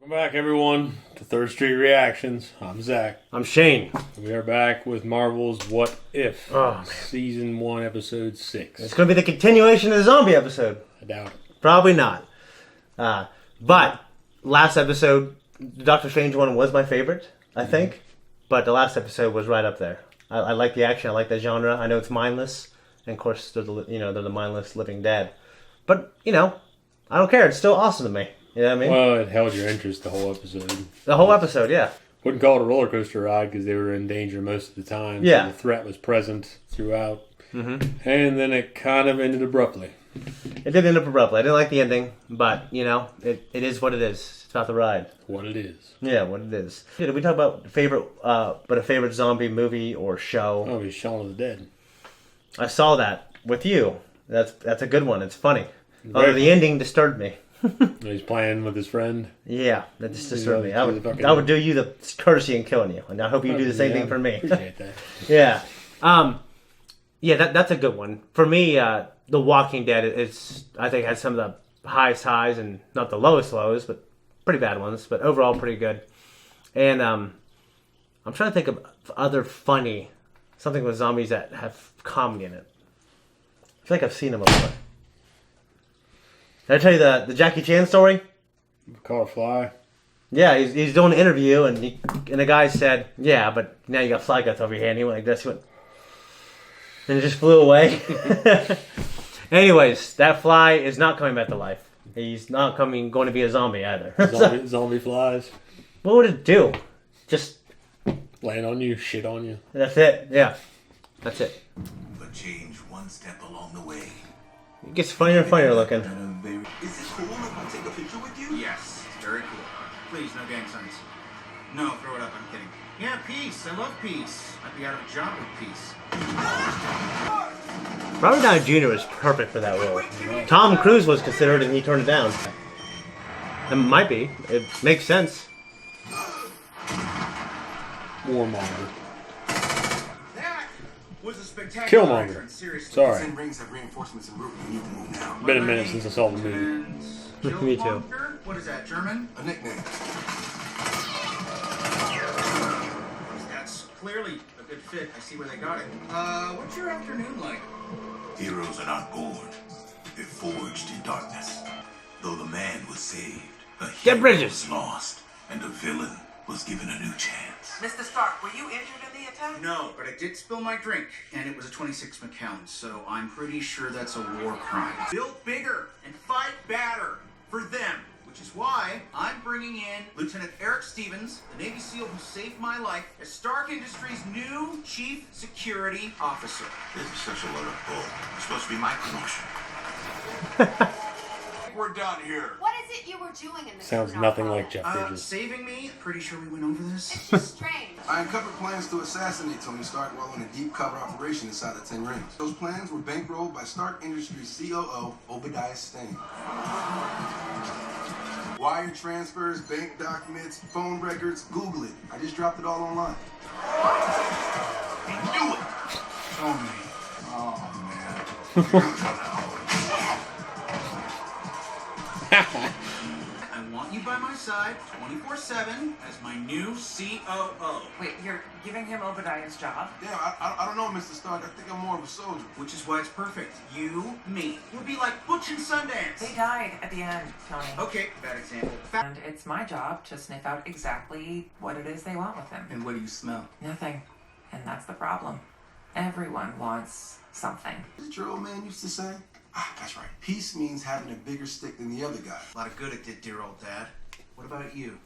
Welcome back, everyone, to Third Street Reactions. I'm Zach. I'm Shane. We are back with Marvel's What If, Season 1, Episode 6. It's going to be the continuation of the zombie episode. I doubt it. Probably not. But last episode, the Doctor Strange one was my favorite, I think. But the last episode was right up there. I like the action. I like the genre. I know it's mindless. And of course, they're the mindless living dead. But, I don't care. It's still awesome to me. You know what I mean? Well, it held your interest the whole episode. The whole episode, yeah. Wouldn't call it a roller coaster ride because they were in danger most of the time. Yeah. So the threat was present throughout. Mm-hmm. And then it kind of ended abruptly. It did end up abruptly. I didn't like the ending, but, it is what it is. It's about the ride. What it is. Yeah, what it is. Did we talk about a favorite zombie movie or show? Oh, he's Shaun of the Dead. I saw that with you. That's a good one. It's funny. Although the ending disturbed me. He's playing with his friend. Yeah, that just disturbed me. I would do you the courtesy in killing you, and I hope you do the same thing for me. Appreciate that. Yeah, that's a good one for me. The Walking Dead I think has some of the highest highs and not the lowest lows, but pretty bad ones. But overall, pretty good. And I'm trying to think of other funny something with zombies that have comedy in it. I feel like I've seen them before. Did I tell you the Jackie Chan story? Caught a fly. Yeah, he's doing an interview, and the guy said, "Yeah, but now you got fly guts over your hand." He went like this, and it just flew away. Anyways, that fly is not coming back to life. He's not going to be a zombie either. Zombie flies. What would it do? Just land on you, shit on you. That's it. Yeah, that's it. But change one step along the way. It gets funnier and funnier looking. Is it cool if I take a picture with you? Yes, it's very cool. Please, no gang signs. No, throw it up, I'm kidding. Yeah, peace. I love peace. I'd be out of a job with peace. Robert Downey Jr. is perfect for that role. Tom Cruise was considered and he turned it down. It might be. It makes sense. Warmonger. That was a spectacular Killmonger. Seriously. Sorry. Send rings have reinforcements en route. We need to move now. Been a minute since I saw the movie. Me too. Killmonger? What is that, German? A nickname. That's clearly a good fit. I see where they got it. What's your afternoon like? Heroes are not born. They're forged in darkness. Though the man was saved, a hero Bridges. was lost, and a villain was given a new chance. Mr. Stark, were you injured in the attack? No, but I did spill my drink, and it was a 26 Macallan, so I'm pretty sure that's a war crime. Build bigger and fight badder for them, which is why I'm bringing in Lieutenant Eric Stevens, the Navy SEAL who saved my life, as Stark Industries' new Chief Security Officer. This is such a load of bull. It's supposed to be my promotion. We're done here. What is it you were doing in the Sounds nothing like Jeff Bridges. Saving me? Pretty sure we went over this. It's just strange. I uncovered plans to assassinate Tony Stark while on a deep cover operation inside the Ten Rings. Those plans were bankrolled by Stark Industries COO Obadiah Stane. Wire transfers, bank documents, phone records, Google it. I just dropped it all online. We knew it. Tony. Oh, man. I want you by my side 24/7 as my new COO. Wait, you're giving him Obadiah's job? Yeah, I don't know, Mr. Stark. I think I'm more of a soldier. Which is why it's perfect. You, me. We'll be like Butch and Sundance. They died at the end, Tony. Okay, bad example. And it's my job to sniff out exactly what it is they want with him. And what do you smell? Nothing. And that's the problem. Everyone wants something. Is it your old man used to say? Ah, that's right. Peace means having a bigger stick than the other guy. A lot of good it did, dear old dad. What about you?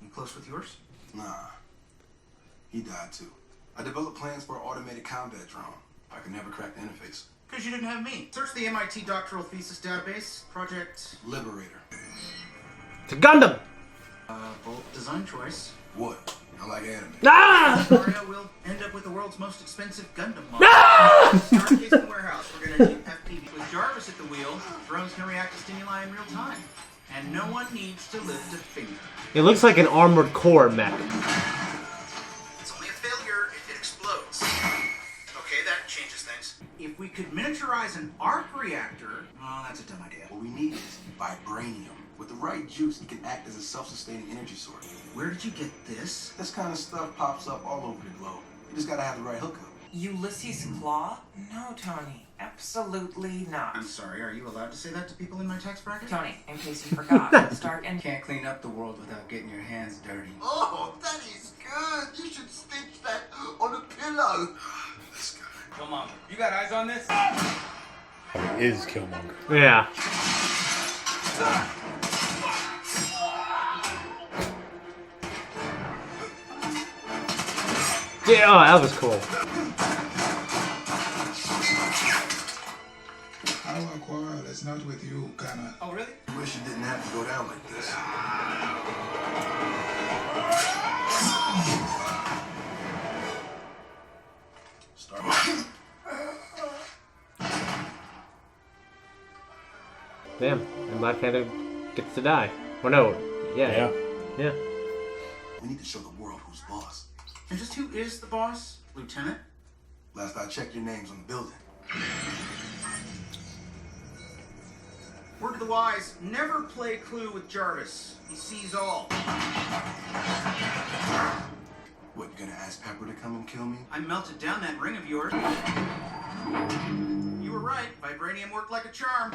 You close with yours? Nah. He died too. I developed plans for an automated combat drone. I could never crack the interface. Because you didn't have me. Search the MIT doctoral thesis database. Project Liberator. It's a Gundam! bold design choice. What? I like anime. Ah! Mario will end up with the world's most expensive Gundam model. Starcase in the warehouse. We're gonna do FPV. With Jarvis at the wheel, drones can react to stimuli in real time. And no one needs to lift a finger. It looks like an armored core mech. It's only a failure if it explodes. Okay, that changes things. If we could miniaturize an arc reactor, well, that's a dumb idea. What we need is vibranium. With the right juice, he can act as a self-sustaining energy source. Where did you get this? This kind of stuff pops up all over the globe. You just gotta have the right hookup. Ulysses Claw? No, Tony. Absolutely not. I'm sorry, are you allowed to say that to people in my tax bracket? Tony, in case you forgot, Stark and... Can't clean up the world without getting your hands dirty. Oh, that is good. You should stitch that on a pillow. This guy. Killmonger, you got eyes on this? Is Killmonger. Yeah. Yeah, oh, that was cool. Our quarrel is not with you, Kana. Oh, really? I wish it didn't have to go down like this. Start. Damn, and Black Panther gets to die. Or no, yeah. Yeah. We need to show the world who's boss. And just who is the boss, Lieutenant? Last I checked, your name's on the building. Word to the wise, never play Clue with Jarvis. He sees all. What, you gonna ask Pepper to come and kill me? I melted down that ring of yours. You were right. Vibranium worked like a charm.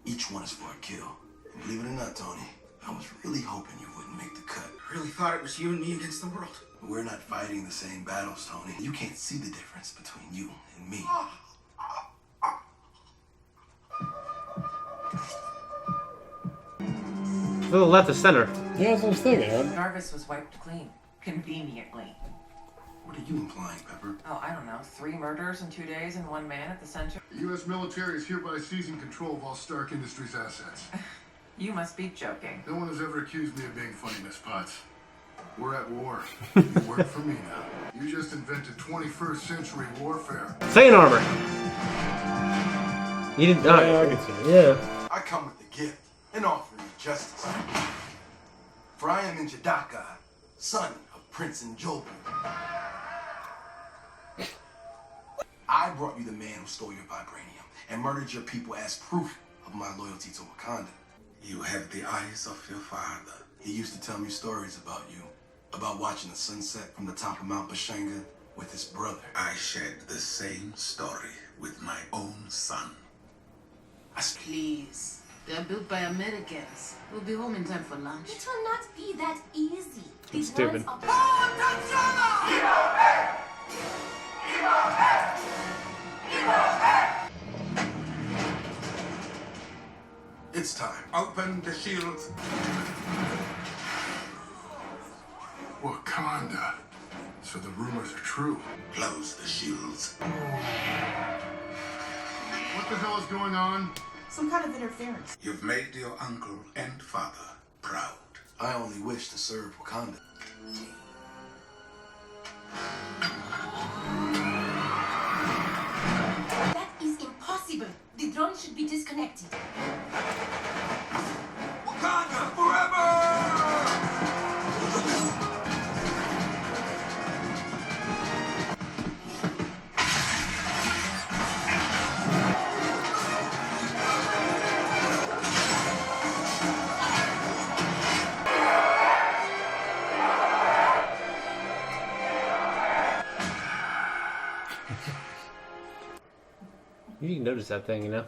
Each one is for a kill. And believe it or not, Tony, I was really hoping you wouldn't make the cut. I really thought it was you and me against the world. But we're not fighting the same battles, Tony. You can't see the difference between you and me. A little left of center. Yeah, that's what I was thinking. Huh? Jarvis was wiped clean. Conveniently. What are you implying, Pepper? Oh, I don't know. 3 murders in 2 days and 1 man at the center? The U.S. military is hereby seizing control of all Stark Industries assets. You must be joking. No one has ever accused me of being funny, Miss Potts. We're at war. You work for me now. You just invented 21st century warfare. Saiyan armor. You didn't. Yeah, I can see it. Yeah. I come with a gift, an offering of justice. For I am Njadaka, son of Prince Njobu. I brought you the man who stole your vibranium and murdered your people as proof of my loyalty to Wakanda. You have the eyes of your father. He used to tell me stories about you, about watching the sunset from the top of Mount Bashanga with his brother. I shared the same story with my own son. Please. They're built by Americans. We'll be home in time for lunch. It will not be that easy. These stupid. words are... It's time. Open the shields. Wakanda. So the rumors are true. Close the shields. What the hell is going on? Some kind of interference. You've made your uncle and father proud. I only wish to serve Wakanda. That is impossible. The drone should be disconnected. Wakanda forever! You didn't notice that thing, you know?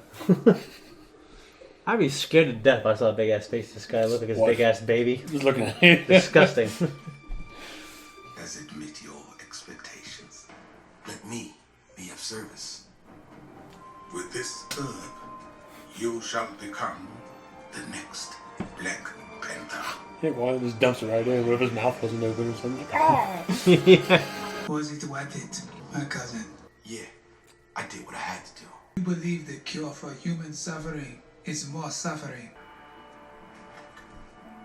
I'd be scared to death if I saw a big ass face. This guy looked like his What? big ass baby. Just looking at it. Disgusting. Does it meet your expectations? Let me be of service. With this herb, you shall become the next Black Panther. Yeah, why just dumps it right in? What if his mouth wasn't open or something? Ah! Yeah. Was it worth it, my cousin? Yeah, I did what I had to do. You believe the cure for human suffering is more suffering.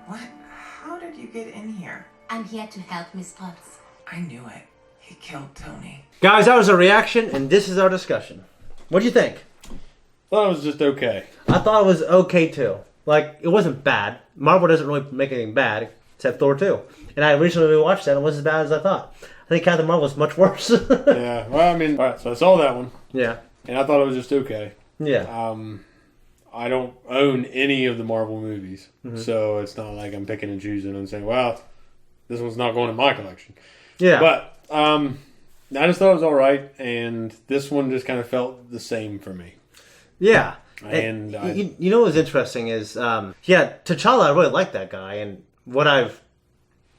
What? How did you get in here? I'm here to help Miss Potts. I knew it. He killed Tony. Guys, that was a reaction, and this is our discussion. What do you think? Thought it was just okay. I thought it was okay too. Like, it wasn't bad. Marvel doesn't really make anything bad. except Thor 2. And I recently watched that and it wasn't as bad as I thought. I think Captain Marvel was much worse. Yeah, well, I mean, all right, so I saw that one. Yeah. And I thought it was just okay. Yeah. I don't own any of the Marvel movies, so it's not like I'm picking and choosing and saying, well, this one's not going in my collection. Yeah. But I just thought it was all right, and this one just kind of felt the same for me. Yeah. And you know what was interesting is, T'Challa, I really like that guy, and what I've,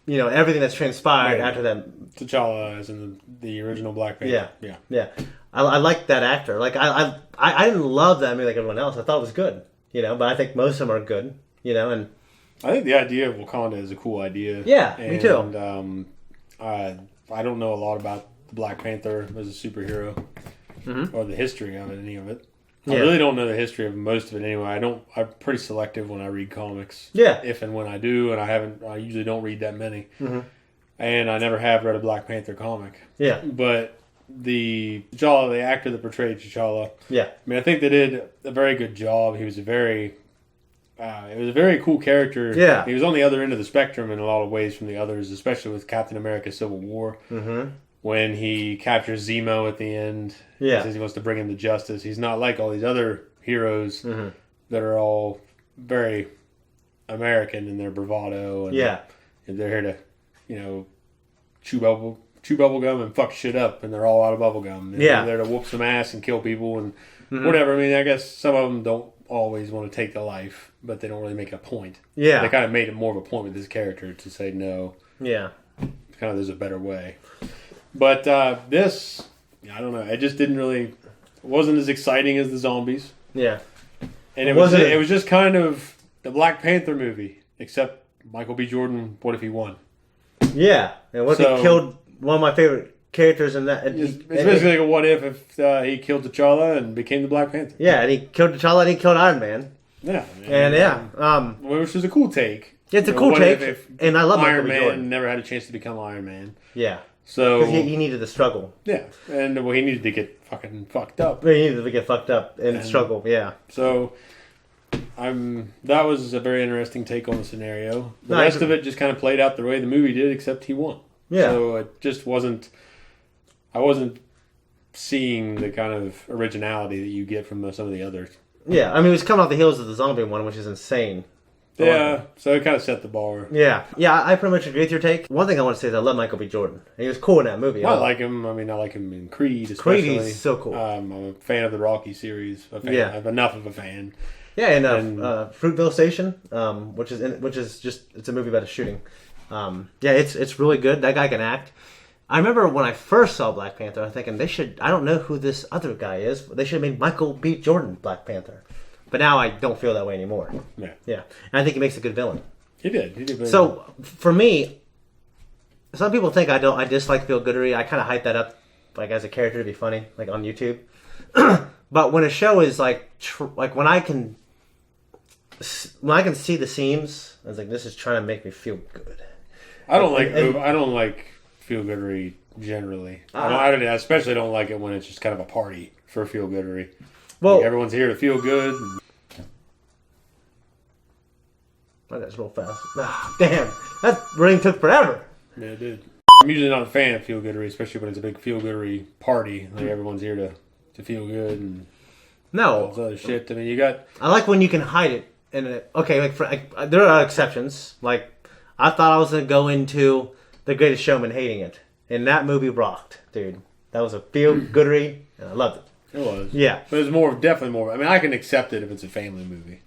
everything that's transpired after that. T'Challa is in the original Black Panther. Yeah. I like that actor. Like I didn't love that movie like everyone else. I thought it was good, but I think most of them are good, and I think the idea of Wakanda is a cool idea. Yeah, and, me too. I don't know a lot about the Black Panther as a superhero or the history of it, any of it. I really don't know the history of most of it anyway. I'm pretty selective when I read comics. Yeah. If and when I do, and I usually don't read that many. And I never have read a Black Panther comic. Yeah. But the T'Challa, the actor that portrayed T'Challa, I mean, I think they did a very good job. He was it was a very cool character. Yeah. He was on the other end of the spectrum in a lot of ways from the others, especially with Captain America Civil War. When he captures Zemo at the end, says he wants to bring him to justice. He's not like all these other heroes that are all very American in their bravado. And, and they're here to, chew bubble gum and fuck shit up, and they're all out of bubble gum. They're there to whoop some ass and kill people and whatever. I mean, I guess some of them don't always want to take the life, but they don't really make a point. Yeah. They kind of made it more of a point with this character to say no. Yeah. Kind of there's a better way. But this, I don't know. It just it wasn't as exciting as the zombies. Yeah. And it was just kind of the Black Panther movie, except Michael B. Jordan, what if he won? Yeah. And what if he killed one of my favorite characters in that? It's basically like a what if he killed T'Challa and became the Black Panther. Yeah, and he killed T'Challa and he killed Iron Man. Yeah. Which is a cool take. It's a cool take. And I love Iron Man. Jordan. Never had a chance to become Iron Man. Yeah. So he needed the struggle. Yeah, and he needed to get fucking fucked up. He needed to get fucked up and struggle. Yeah. So, that was a very interesting take on the scenario. The rest of it just kind of played out the way the movie did, except he won. Yeah. So it just wasn't. I wasn't seeing the kind of originality that you get from some of the others. Yeah, I mean, it was coming off the heels of the zombie one, which is insane. Yeah, so it kind of set the bar. Yeah, I pretty much agree with your take. One thing I want to say is I love Michael B. Jordan. He was cool in that movie. I like him. I mean, I like him in Creed, especially. Creed, he's so cool. I'm a fan of the Rocky series. I'm enough of a fan. Yeah, and Fruitvale Station, which is just it's a movie about a shooting. It's really good. That guy can act. I remember when I first saw Black Panther, I'm thinking I don't know who this other guy is. They should have made Michael B. Jordan Black Panther. But now I don't feel that way anymore. Yeah. And I think he makes a good villain. He did. So, for me, some people think I dislike Feel Goodery. I kind of hype that up, like, as a character to be funny, like, on YouTube. But when a show is, like when I can see the seams, I was like, this is trying to make me feel good. I don't like Feel Goodery generally. I especially don't like it when it's just kind of a party for Feel Goodery. Well, like everyone's here to feel good. That's real fast. Damn, that ring took forever. Yeah, it did. I'm usually not a fan of Feel Goodery, especially when it's a big Feel Goodery party. Like everyone's here to feel good and all this other shit. I mean, I like when you can hide it. And there are exceptions. Like I thought I was gonna go into The Greatest Showman hating it, and that movie rocked, dude. That was a Feel Goodery, and I loved it. It was. Yeah. But it's definitely more. I mean, I can accept it if it's a family movie.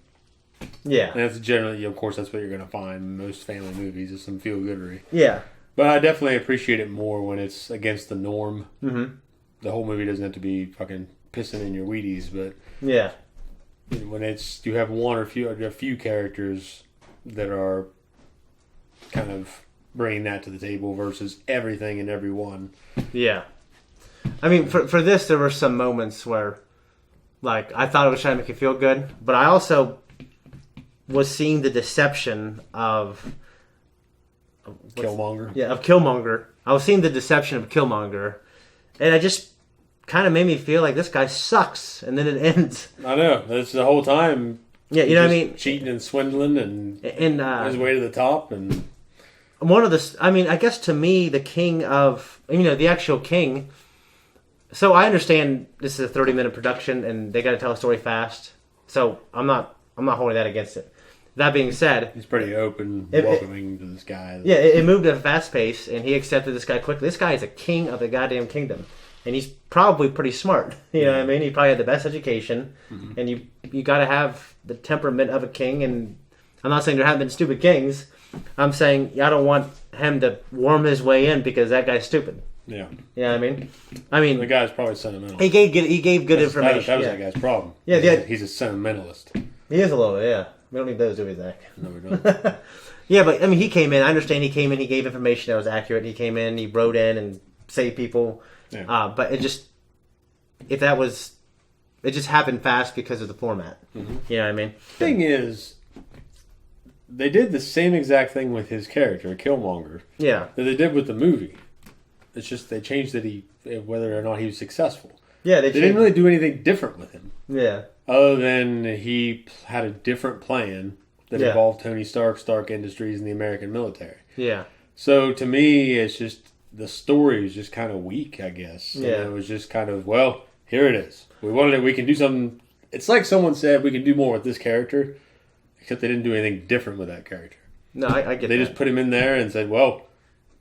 Yeah. And that's generally, of course, that's what you're going to find in most family movies is some feel-goodery. Yeah. But I definitely appreciate it more when it's against the norm. Mm-hmm. The whole movie doesn't have to be fucking pissing in your Wheaties, but... Yeah. When you have one or a few characters that are kind of bringing that to the table versus everything and everyone. Yeah. I mean, for this, there were some moments where, like, I thought it was trying to make you feel good, but I also was seeing the deception of Killmonger. Yeah, of Killmonger. I was seeing the deception of Killmonger, and it just kind of made me feel like this guy sucks, and then it ends. I know. That's the whole time. Yeah, you know what I mean? Cheating and swindling and his way to the top, and one of the, I mean, I guess to me, the king of, the actual king. So I understand this is a 30-minute production and they got to tell a story fast. So I'm not holding that against it. That being said, he's pretty open, welcoming to this guy. Yeah, it moved at a fast pace and he accepted this guy quickly. This guy is a king of the goddamn kingdom. And he's probably pretty smart. You know what I mean? He probably had the best education. Mm-hmm. And you got to have the temperament of a king. And I'm not saying there haven't been stupid kings. I'm saying I don't want him to worm his way in because that guy's stupid. Yeah. You know what I mean? The guy's probably sentimental. He gave good information. That was that guy's problem. Yeah, he's a sentimentalist. He is a little, yeah. We don't need those, do we, Zach? No, we don't. Yeah, but I mean, he came in. I understand he came in. He gave information that was accurate. He came in. He wrote in and saved people. Yeah. But it just happened fast because of the format. Mm-hmm. You know what I mean? Thing is, they did the same exact thing with his character, Killmonger. Yeah. That they did with the movie. It's just they changed that whether or not he was successful. Yeah, they didn't really do anything different with him. Yeah. Other than he had a different plan that involved Tony Stark Industries, and the American military. Yeah. So to me, it's just the story is just kind of weak, I guess. Yeah. And it was just kind of, well, here it is. We wanted it. We can do something. It's like someone said we can do more with this character, except they didn't do anything different with that character. No, I get that. They just put him in there and said, well,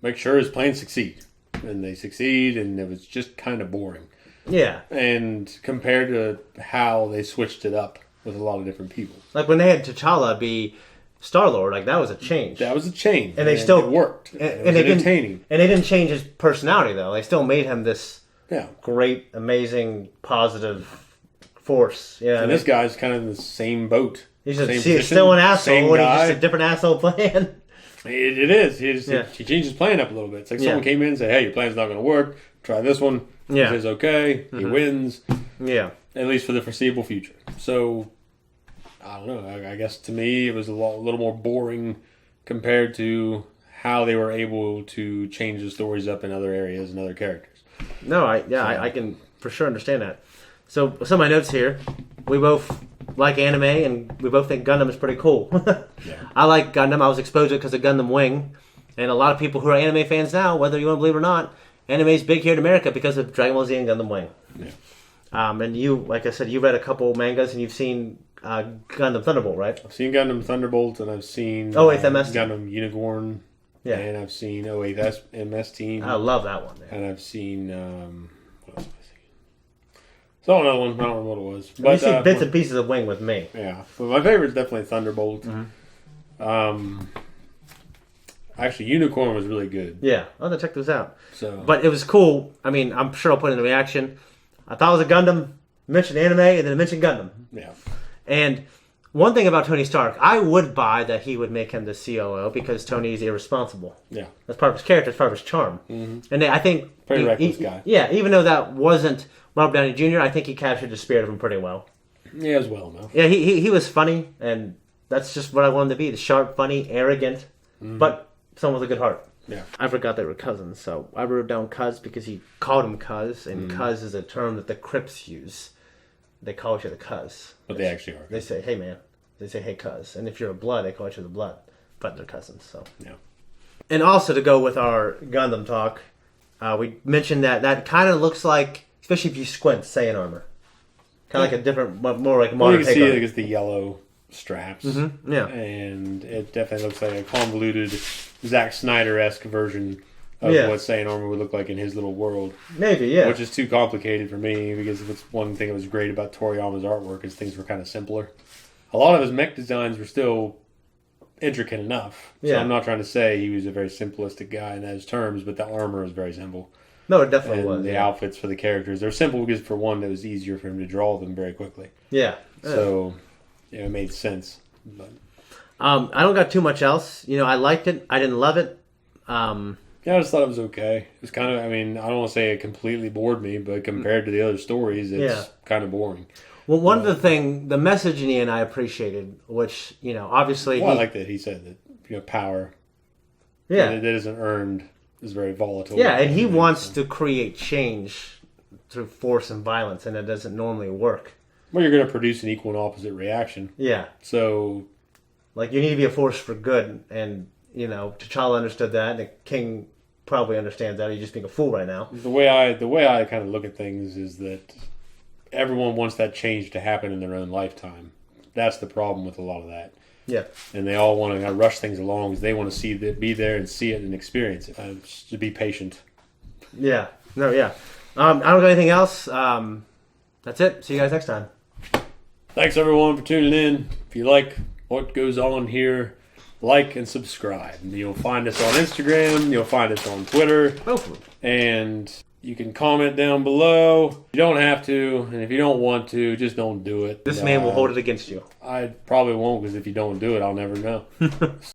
make sure his plans succeed. And they succeed, and it was just kind of boring. Yeah. And compared to how they switched it up with a lot of different people. Like when they had T'Challa be Star-Lord, like that was a change. That was a change. And they still it worked. And it was entertaining. And they didn't change his personality, though. They still made him this Yeah. Great, amazing, positive force. Yeah, and this guy's kind of in the same boat. He's still an asshole, and he's just a different asshole plan. It is. He changed his plan up a little bit. It's like someone came in and said, "Hey, your plan's not going to work. Try this one." Yeah. He says, "Okay." Mm-hmm. He wins. Yeah. At least for the foreseeable future. So, I don't know. I guess to me, it was a little more boring compared to how they were able to change the stories up in other areas and other characters. No, I can for sure understand that. So, some of my notes here. We both like anime, and we both think Gundam is pretty cool. I like Gundam. I was exposed to it because of Gundam Wing. And a lot of people who are anime fans now, whether you want to believe it or not, anime is big here in America because of Dragon Ball Z and Gundam Wing. Yeah. And you, like I said, you read a couple mangas, and you've seen Gundam Thunderbolt, right? I've seen Gundam Thunderbolt, and I've seen Gundam Unicorn. Yeah. And I've seen 08 MS Team. I love that one. Man. And I've seen... what else have I seen? So another one. I don't remember what it was. But, you've seen bits and pieces of Wing with me. Yeah. But my favorite is definitely Thunderbolt. Mm-hmm. Actually, Unicorn was really good. Yeah. I'll have to check those out. So, but it was cool. I mean, I'm sure I'll put in the reaction. I thought it was a Gundam. Mentioned anime, and then mentioned Gundam. Yeah. And one thing about Tony Stark, I would buy that he would make him the COO because Tony's irresponsible. Yeah. That's part of his character. It's part of his charm. Mm-hmm. And I think... Pretty reckless guy. Yeah, even though that wasn't Robert Downey Jr., I think he captured the spirit of him pretty well. Yeah, as well enough. Yeah, he was funny, and that's just what I wanted to be. The sharp, funny, arrogant, but someone with a good heart. Yeah. I forgot they were cousins, so I wrote down Cuz because he called him Cuz, and Cuz is a term that the Crips use. They call each other Cuz. But they actually are. They say, hey man. They say, hey Cuz. And if you're a blood, they call each other blood. But they're cousins, so. Yeah. And also to go with our Gundam talk, we mentioned that kind of looks like, especially if you squint, Saiyan armor. Kind of like a different, more like modern you can see it as the yellow straps. Mm-hmm. Yeah. And it definitely looks like a convoluted Zack Snyder-esque version of what Saiyan armor would look like in his little world. Maybe, yeah. Which is too complicated for me because it's one thing that was great about Toriyama's artwork is things were kind of simpler. A lot of his mech designs were still intricate enough. So I'm not trying to say he was a very simplistic guy in those terms, but the armor was very simple. No, it definitely and was. The outfits for the characters, they're simple because for one, it was easier for him to draw them very quickly. Yeah. So, it made sense. But. I don't got too much else. I liked it. I didn't love it. Yeah, I just thought it was okay. It was kind of, I don't want to say it completely bored me, but compared to the other stories, it's kind of boring. Well, one of the things, the message in Ian I appreciated, which, obviously... Well, I like that he said that, power that isn't earned is very volatile. Yeah, and he wants to create change through force and violence, and it doesn't normally work. Well, you're going to produce an equal and opposite reaction. Yeah. So... Like, you need to be a force for good, and T'Challa understood that, and the King probably understands that. He's just being a fool right now. The way I kind of look at things is that everyone wants that change to happen in their own lifetime. That's the problem with a lot of that. Yeah. And they all want to rush things along because they want to be there and see it and experience it. Just to be patient. Yeah. No, yeah. I don't got anything else. That's it. See you guys next time. Thanks, everyone, for tuning in. If you like what goes on here, like and subscribe. You'll find us on Instagram. You'll find us on Twitter. Both of them. And you can comment down below. You don't have to, and if you don't want to, just don't do it. This man will hold it against you. I probably won't, because if you don't do it, I'll never know.